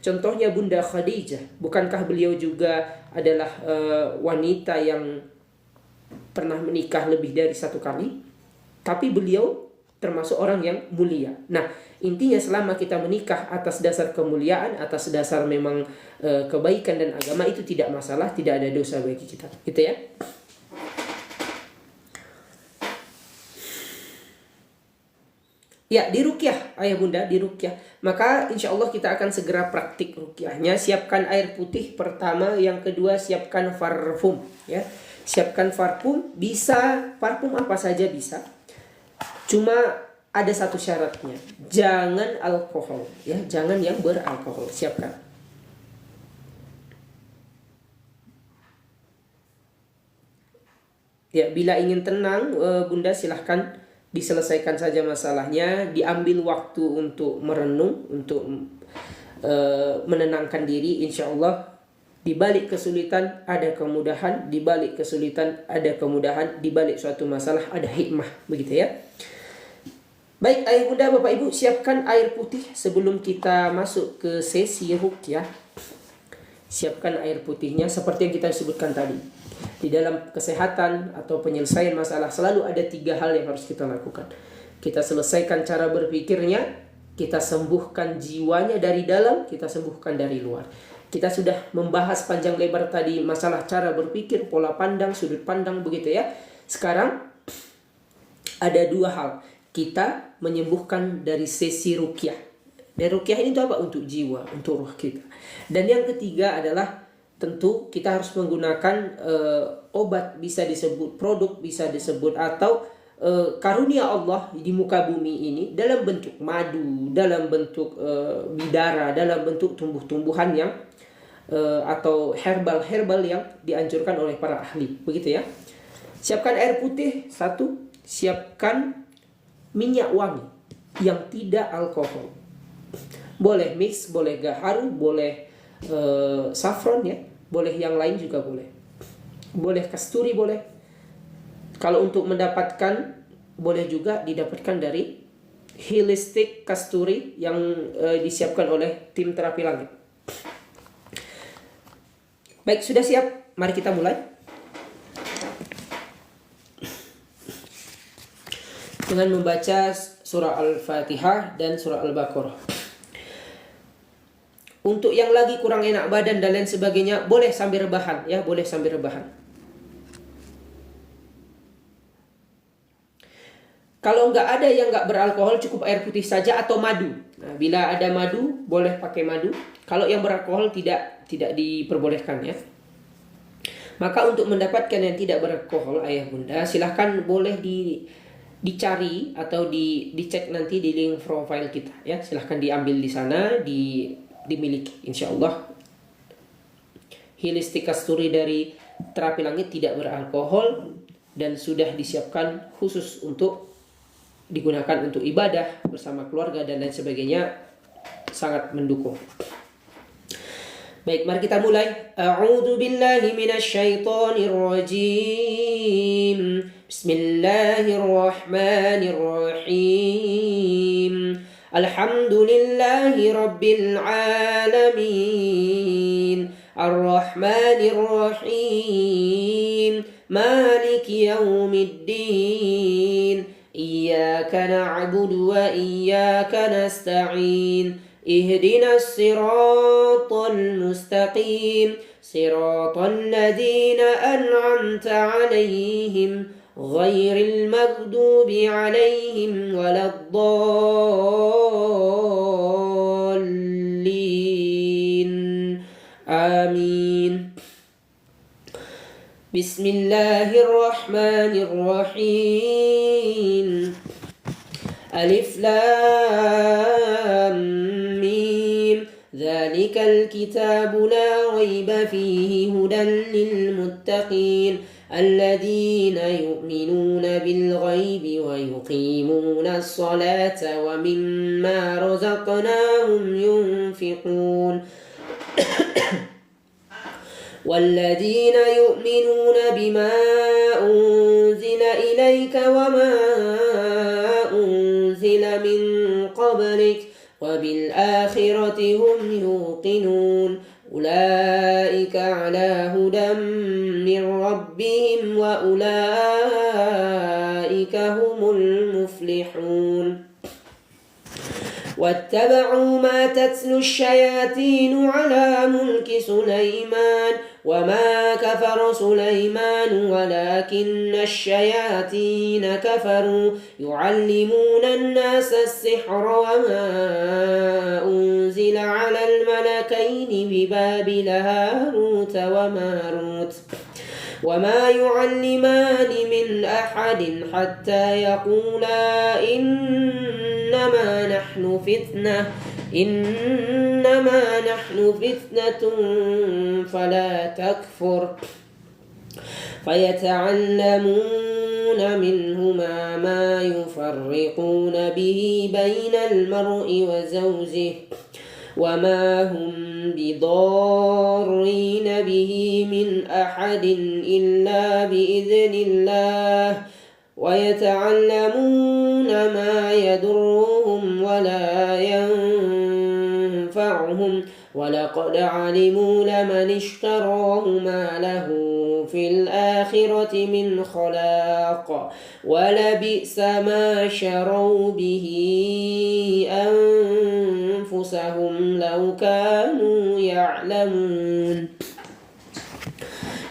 Contohnya Bunda Khadijah. Bukankah beliau juga adalah wanita yang pernah menikah lebih dari 1 kali? Tapi beliau termasuk orang yang mulia. Nah, intinya selama kita menikah atas dasar kemuliaan, atas dasar memang kebaikan dan agama, itu tidak masalah, tidak ada dosa bagi kita. Gitu ya. Ya, diruqyah ayah bunda, diruqyah. Maka insya Allah kita akan segera praktik ruqyahnya. Siapkan air putih pertama, yang kedua siapkan parfum ya. Siapkan parfum, bisa parfum apa saja bisa. Cuma ada satu syaratnya, jangan alkohol ya, jangan yang beralkohol. Siapkan. Ya, bila ingin tenang, bunda silahkan diselesaikan saja masalahnya, diambil waktu untuk merenung, untuk menenangkan diri. Insya Allah di balik kesulitan ada kemudahan, di balik kesulitan ada kemudahan, di balik suatu masalah ada hikmah, begitu ya. Baik ayah bunda bapak ibu, siapkan air putih sebelum kita masuk ke sesi ruqyah. Siapkan air putihnya seperti yang kita sebutkan tadi. Di dalam kesehatan atau penyelesaian masalah selalu ada 3 hal yang harus kita lakukan. Kita selesaikan cara berpikirnya, kita sembuhkan jiwanya dari dalam, kita sembuhkan dari luar. Kita sudah membahas panjang lebar tadi masalah cara berpikir, pola pandang, sudut pandang, begitu ya. Sekarang ada 2 hal. Kita menyembuhkan dari sesi ruqyah. Dan ruqyah ini itu apa? Untuk jiwa, untuk ruh kita. Dan yang ketiga adalah tentu kita harus menggunakan obat, bisa disebut produk, bisa disebut atau karunia Allah di muka bumi ini dalam bentuk madu, dalam bentuk bidara, dalam bentuk tumbuh-tumbuhan yang atau herbal yang dianjurkan oleh para ahli, begitu ya. Siapkan air putih 1, siapkan minyak wangi yang tidak alkohol. Boleh mix, boleh gaharu, boleh saffron ya, boleh yang lain juga boleh. Boleh kasturi boleh. Kalau untuk mendapatkan, boleh juga didapatkan dari Holistic Kasturi yang disiapkan oleh tim terapi langit. Baik, sudah siap? Mari kita mulai. Dengan membaca surah Al-Fatihah dan surah Al-Baqarah. Untuk yang lagi kurang enak badan dan lain sebagainya, boleh sambil rebahan ya, boleh sambil rebahan. Kalau nggak ada yang nggak beralkohol, cukup air putih saja atau madu. Nah, bila ada madu, boleh pakai madu. Kalau yang beralkohol tidak diperbolehkan ya. Maka untuk mendapatkan yang tidak beralkohol, ayah bunda, silahkan boleh dicari atau dicek nanti di link profile kita ya. Silahkan diambil di sana, dimiliki. Insya Allah Holistic Kasturi dari Terapi Langit tidak beralkohol dan sudah disiapkan khusus untuk digunakan untuk ibadah bersama keluarga dan lain sebagainya, sangat mendukung. Baik, mari kita mulai. A'udzu billahi minasyaitonir rajim. Bismillahirrahmanirrahim. Alhamdulillahi rabbil alamin. Ar-Rahmanir Rahim. Maliki yaumiddin. إياك نعبد وإياك نستعين اهدنا الصراط المستقيم صراط الذين أنعمت عليهم غير المغضوب عليهم ولا الضالين آمين. بسم الله الرحمن الرحيم. ألف لام ميم. ذلك الكتاب لا ريب فيه هدى للمتقين الذين يؤمنون بالغيب ويقيمون الصلاة ومما رزقناهم ينفقون والذين يؤمنون بما أنزل إليك وما أنزل من قبلك وبالآخرة هم يوقنون أولئك على هدى من ربهم وأولئك هم المفلحون. واتبعوا ما تتلو الشياطين على ملك سليمان وما كفر سليمان ولكن الشياطين كفروا يعلمون الناس السحر وما أنزل على الملكين ببابل هاروت وماروت وما يعلمان من أحد حتى يقولا إنما نحن فتنة فلا تكفر فيتعلمون منهما ما يفرقون به بين المرء وزوجه وما هم بضارين به من أحد إلا بإذن الله ويتعلمون ما يضرهم ولا ينفعهم ولقد علموا لمن اشتراه ما له في الآخرة من خلاق ولبئس ما شروا به أنفسهم لو كانوا يعلمون.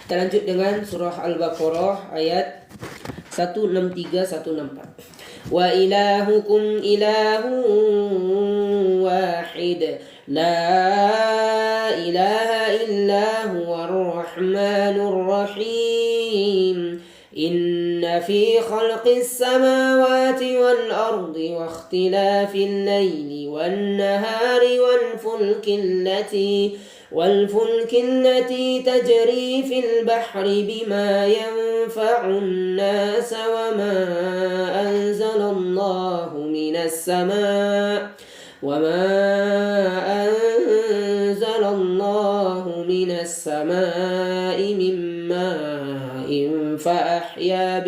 Kita lanjut dengan surah Al-Baqarah ayat 163-164. Wa ilahukum ilahun wahid la ilaha illa huwa ar-rahmanur rahim inna في خلق السماوات والأرض واختلاف الليل والنهار والفلك التي تجري في البحر بما ينفع الناس وما أنزل الله من السماء من ماء فأحيا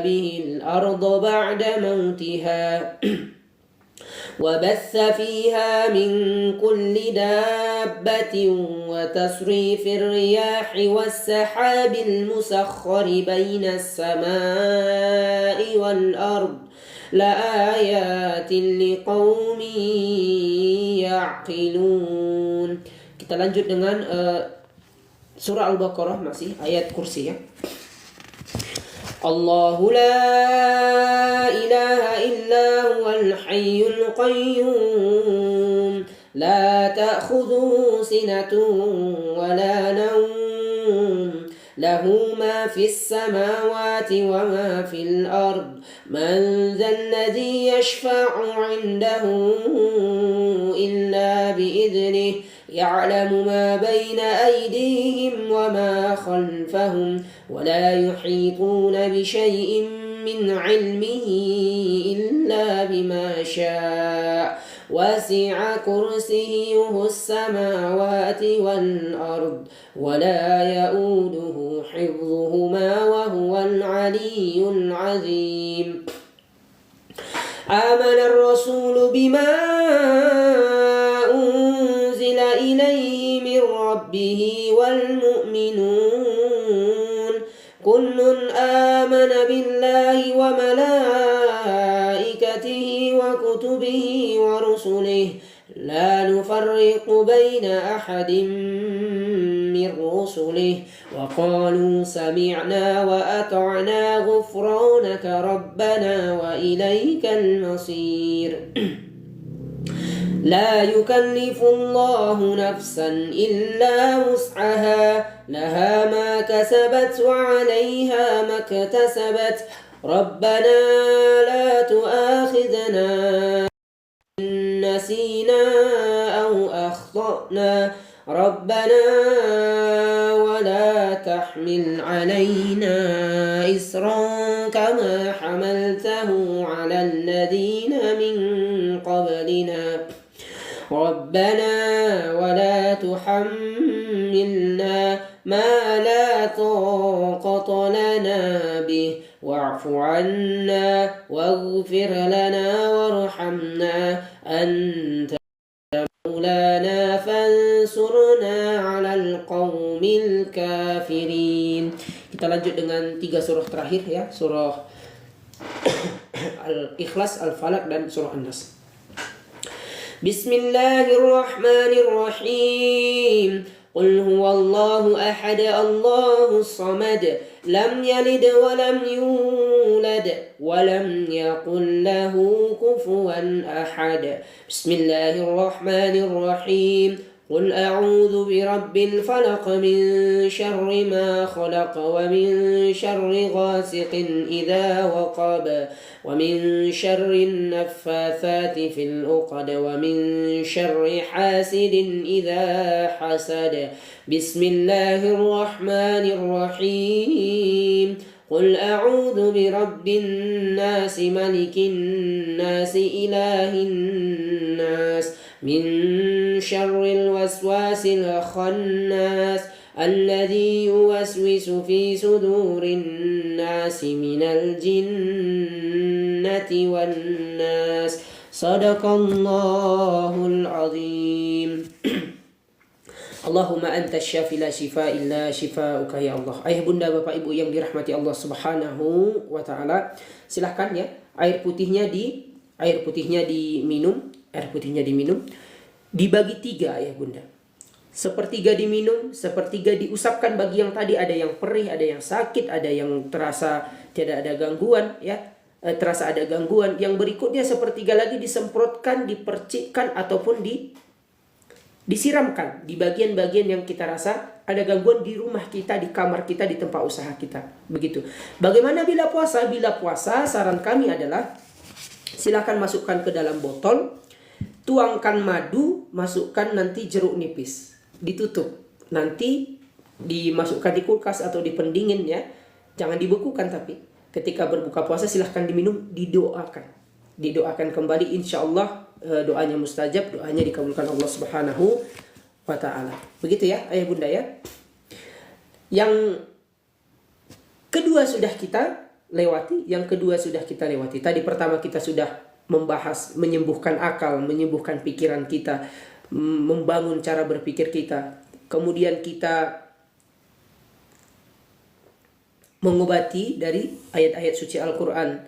به الأرض بعد موتها وبث فيها من كل دابة وتصريف الرياح والسحاب المسخر بين السماء والأرض لآيات لقوم يعقلون. Kita lanjut dengan surah Al-Baqarah, masih ayat kursi ya. Allahu la ilaha illa huwal hayyul qayyum la ta'khudhuhu sinatun wa la nawm lahu ma fis samawati wa ma fil ard man dhal ladhi yashfa'u 'indahu illa bi'idhnihi ya'lamu ma bayna aydihim wa ma khalfahum wa la yuhituna bi shay'in min 'ilmihi illa bima sha'a wasi'a kursiyyuhu as-samawati wal ard wa la ya'uduhu hifdhuhuma wa huwal 'aliyyul 'azim. Amana ar-rasulu bima إليه من ربه والمؤمنون كل آمن بالله وملائكته وكتبه ورسله لا نفرق بين أحد من رسله وقالوا سمعنا وأطعنا غفرانك ربنا وإليك المصير. لا يكلف الله نفسا إلا وسعها لها ما كسبت وعليها ما اكتسبت ربنا لا تؤاخذنا إن نسينا أو أخطأنا ربنا ولا تحمل علينا إصرا كما حملته على الذين من قبلنا ربنا ولا تحملنا ما لا طاقة لنا به واعف عنا واغفر لنا وارحمنا أنت مولانا فانsurna 'alal qaumil kafirin. Kita lanjut dengan 3 surah terakhir ya, surah Al-Ikhlas, Al-Falaq dan surah An-Nas. Bismillahirrahmanirrahim. Qul huwallahu ahad, Allahus samad, lam yalid wa lam yulad wa lam yakul lahu kufuwan ahad. Bismillahirrahmanirrahim. قل أعوذ برب الفلق من شر ما خلق ومن شر غاسق إذا وقب ومن شر النفاثات في العقد ومن شر حاسد إذا حسد بسم الله الرحمن الرحيم قل أعوذ برب الناس ملك الناس إله الناس من شر الوسواس الخناس الذي يوسوس في صدور الناس من الجنة والناس صدق الله العظيم. Allahumma anta syafi la shifa illa shifauka ya Allah. Ayah bunda bapak ibu yang dirahmati Allah subhanahu wa ta'ala, silahkan ya air putihnya diminum. Dibagi 3 ayah bunda. Sepertiga diminum, sepertiga diusapkan bagi yang tadi ada yang perih, ada yang sakit, ada yang terasa tidak ada gangguan ya. Terasa ada gangguan. Yang berikutnya sepertiga lagi disemprotkan, dipercikkan ataupun disiramkan di bagian-bagian yang kita rasa ada gangguan di rumah kita, di kamar kita, di tempat usaha kita. Begitu. Bagaimana bila puasa? Bila puasa, saran kami adalah silakan masukkan ke dalam botol, tuangkan madu, masukkan nanti jeruk nipis, ditutup. Nanti dimasukkan di kulkas atau di pendingin ya. Jangan dibekukan, tapi ketika berbuka puasa silahkan diminum, didoakan kembali, insya Allah doanya mustajab, doanya dikabulkan Allah Subhanahu wa ta'ala. Begitu ya ayah bunda ya. Yang kedua sudah kita lewati. Tadi pertama kita sudah membahas menyembuhkan akal, menyembuhkan pikiran kita, membangun cara berpikir kita. Kemudian kita mengobati dari ayat-ayat suci Al-Quran,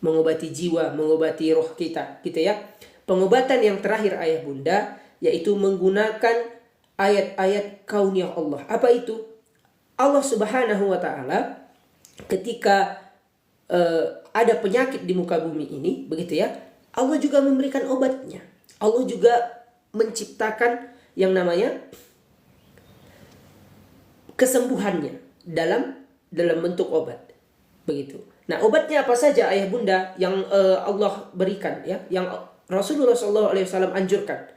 mengobati jiwa, mengobati roh kita, gitu ya. Pengobatan yang terakhir ayah bunda, yaitu menggunakan ayat-ayat kauniyah Allah. Apa itu? Allah Subhanahu wa ta'ala ketika ada penyakit di muka bumi ini, begitu ya, Allah juga memberikan obatnya. Allah juga menciptakan yang namanya kesembuhannya dalam bentuk obat, begitu. Nah, obatnya apa saja ayah bunda yang Allah berikan ya, yang Rasulullah SAW anjurkan,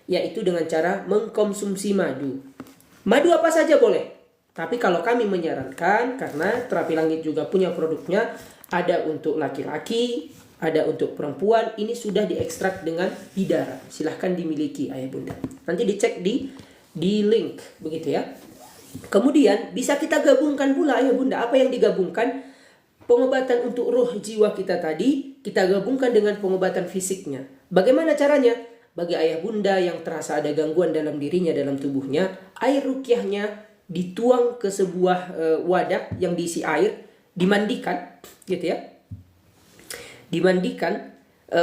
yaitu dengan cara mengkonsumsi madu. Madu apa saja boleh, tapi kalau kami menyarankan, karena Terapi Langit juga punya produknya, ada untuk laki-laki, ada untuk perempuan, ini sudah diekstrak dengan bidara. Silahkan dimiliki ayah bunda. Nanti dicek di link, begitu ya. Kemudian bisa kita gabungkan pula ayah bunda. Apa yang digabungkan? Pengobatan untuk roh jiwa kita tadi, kita gabungkan dengan pengobatan fisiknya. Bagaimana caranya? Bagi ayah bunda yang terasa ada gangguan dalam dirinya, dalam tubuhnya, air rukyahnya dituang ke sebuah wadah yang diisi air, dimandikan, gitu ya. Dimandikan,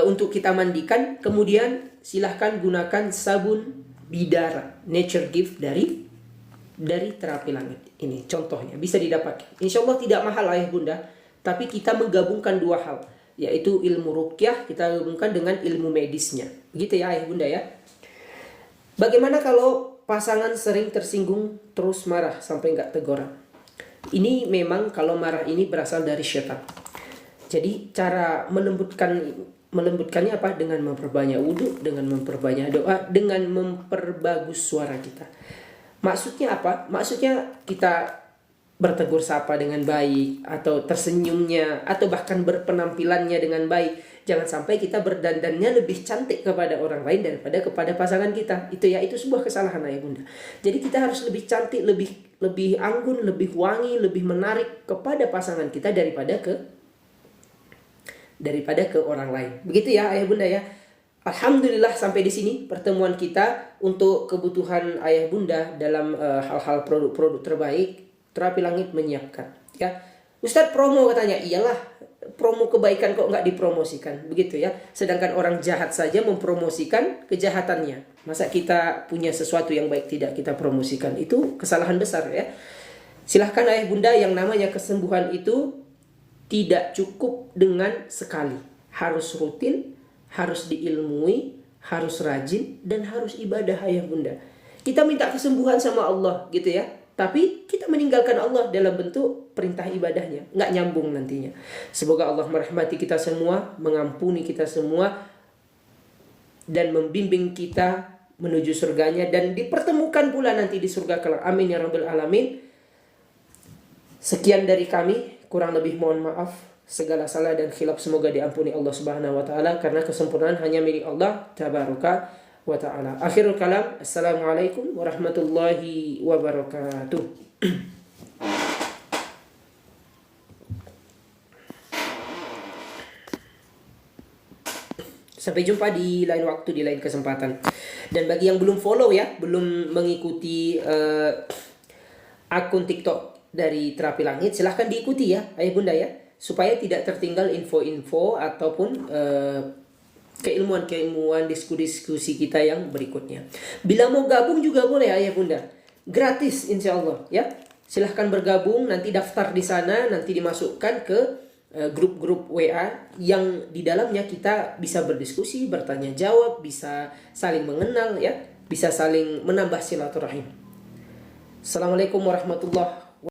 untuk kita mandikan, kemudian silahkan gunakan sabun bidara, nature gift dari Terapi Langit. Ini contohnya, bisa didapatkan. Insya Allah tidak mahal ayah bunda, tapi kita menggabungkan dua hal, yaitu ilmu rukyah kita gabungkan dengan ilmu medisnya. Gitu ya ayah bunda ya. Bagaimana kalau pasangan sering tersinggung, terus marah sampai nggak teguran? Ini memang kalau marah ini berasal dari syaitan. Jadi cara melembutkannya apa? Dengan memperbanyak wudhu, dengan memperbanyak doa, dengan memperbagus suara kita. Maksudnya apa? Maksudnya kita bertegur sapa dengan baik, atau tersenyumnya, atau bahkan berpenampilannya dengan baik. Jangan sampai kita berdandannya lebih cantik kepada orang lain daripada kepada pasangan kita. Itu sebuah kesalahan ayah bunda. Jadi kita harus lebih cantik, lebih anggun, lebih wangi, lebih menarik kepada pasangan kita daripada ke orang lain. Begitu ya ayah bunda ya. Alhamdulillah sampai di sini pertemuan kita untuk kebutuhan ayah bunda dalam hal-hal produk-produk terbaik. Terapi Langit menyiapkan. Ya, Ustadz promo katanya, iyalah promo kebaikan kok nggak dipromosikan, begitu ya. Sedangkan orang jahat saja mempromosikan kejahatannya. Masa kita punya sesuatu yang baik tidak kita promosikan? Itu kesalahan besar ya. Silahkan ayah bunda, yang namanya kesembuhan itu tidak cukup dengan sekali, harus rutin, harus diilmui, harus rajin, dan harus ibadah ayah bunda. Kita minta kesembuhan sama Allah gitu ya, tapi kita meninggalkan Allah dalam bentuk perintah ibadahnya, nggak nyambung nantinya. Semoga Allah merahmati kita semua, mengampuni kita semua, dan membimbing kita menuju surganya, dan dipertemukan pula nanti di surga kelak. Amin ya rabbal alamin. Sekian dari kami, kurang lebih mohon maaf. Segala salah dan khilaf semoga diampuni Allah Subhanahu wa taala, karena kesempurnaan hanya milik Allah tabaraka wa ta'ala. Akhirul kalam, assalamualaikum warahmatullahi wabarakatuh. Sampai jumpa di lain waktu, di lain kesempatan. Dan bagi yang belum follow ya, belum mengikuti akun TikTok dari Terapi Langit, silahkan diikuti ya ayah bunda ya, supaya tidak tertinggal info-info ataupun keilmuan-keilmuan, diskusi kita yang berikutnya. Bila mau gabung juga boleh ayah bunda, gratis insya Allah ya. Silahkan bergabung, nanti daftar di sana, nanti dimasukkan ke grup-grup WA yang di dalamnya kita bisa berdiskusi, bertanya jawab, bisa saling mengenal ya, bisa saling menambah silaturahim. Assalamualaikum warahmatullahi